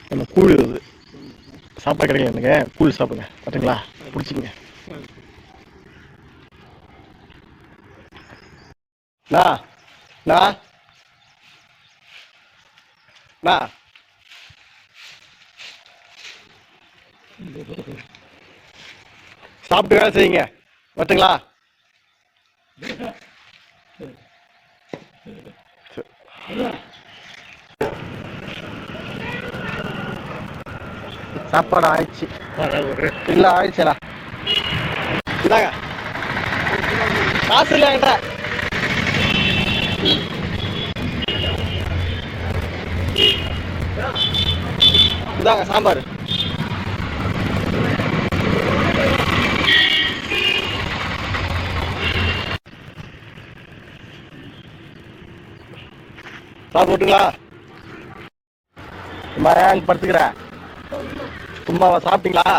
நம்ம கூழ் இது சாப்பாடு கிடைக்கல எனக்கு, கூழ் சாப்பிடுங்க கரெக்டுங்களா, பிடிச்சிங்க. சாப்பிட்டு வேலை செய்யுங்க வரட்டுங்களா. சாப்பாடு ஆயிடுச்சு இல்லை, ஆயிடுச்சா இதாங்க காசு இல்லை என்கிட்ட. இதாங்க சாம்பார். சாப்பிட்டுங்களா, சும்மா ஏன் படுத்துக்கிறேன், சும்மாவா சாப்பிட்டீங்களா,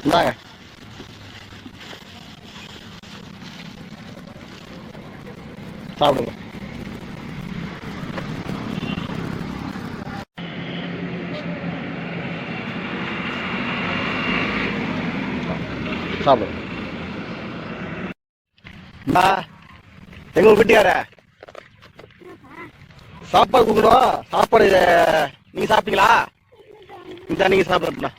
இந்தாங்க சாப்பிடுங்க. சாப்பிடுங்க. எங்க வீட்டுக்கார சாப்பாடு கொடுக்கணும், சாப்பாடு நீங்க சாப்பிட்டீங்களா, இந்த நீங்க சாப்பிடுறா.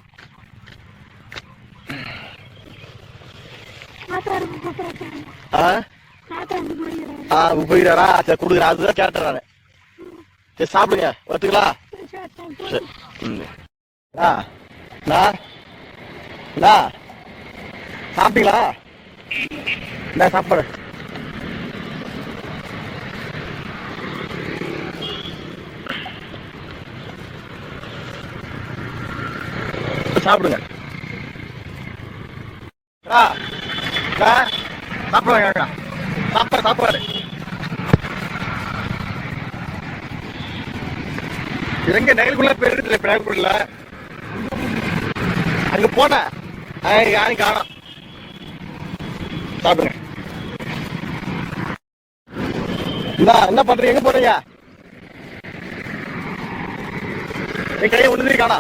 போயிடாரா, சரி கொடுக்குறேன், அதுதான் கேட்டுறாரு. சரி சாப்பிடுங்க வரட்டுங்களா. சாப்பிட்டீங்களா, என்ன சாப்பாடு, சாப்பிடுங்க. சாப்பிடுவாங்க சாப்பாடு சாப்பாடு எங்க நெகலுக்குள்ள போயிருக்குல, பேக்குள்ள அங்க போன யாரும் காணோம். சாப்பிடுங்க. என்ன பண்றீங்க, எங்க போறீங்க, என் கையை ஒண்ணு காணா.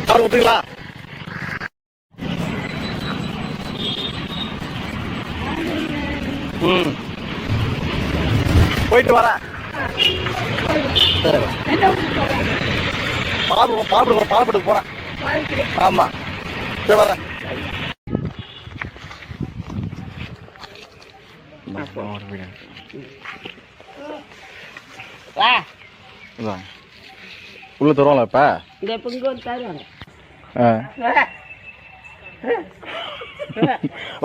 சாப்பிட விட்டுங்களா. போயிட்டு வரேன். பாடுபட்டு போறேன். ஆமா சரி வரேன். உள்ள தருவாங்களா இப்ப,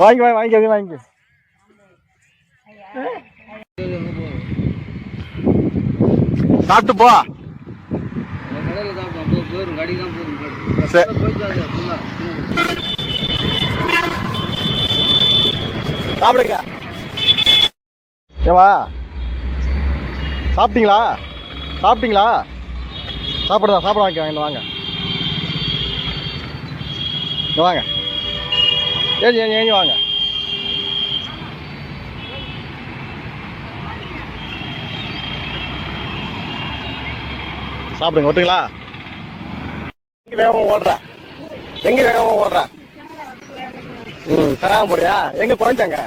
வாங்கி வாங்கி வாங்கி சாப்பிட்டு போ. சாப்பிடுங்க. ஏவா சாப்பிட்டீங்களா, சாப்பிட்டீங்களா, சாப்பிடுதா, சாப்பிட வாங்க வாங்க வாங்க, ஏஞ்சி ஏஞ்சி ஏஞ்சி வாங்க. சாப்பிடுங்க ஒட்டுங்களா. வேகமா ஓடுற, எங்க வேகமா ஓடுற, தராம போறியா, எங்க குறைஞ்சாங்க.